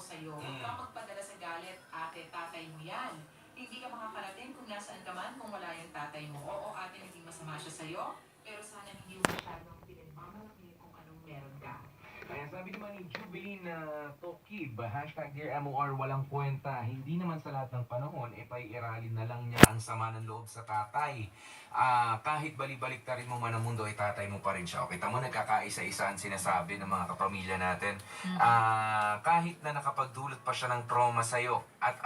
sa'yo. Huwag kang magpadala sa galit, ate, tatay mo yan. Hindi ka makakarating kung nasaan ka man kung wala yung tatay mo. Oo, ate, hindi masama siya sa'yo, pero sana hindi mo masyadong pinagmamalaki kung anong meron ka. Kaya sabi naman ni Jubilin na Tokib, hashtag Dear MOR walang kwenta, hindi naman sa lahat ng panahon, paiiralin na lang niya ang sama ng loob sa tatay. Kahit balibalik ta rin mo man ang mundo, tatay mo pa rin siya. Okay, tamo nagkakaisa-isa ang sinasabi ng mga kapamilya natin. Kahit na nakapagdulot pa siya ng trauma sa'yo, at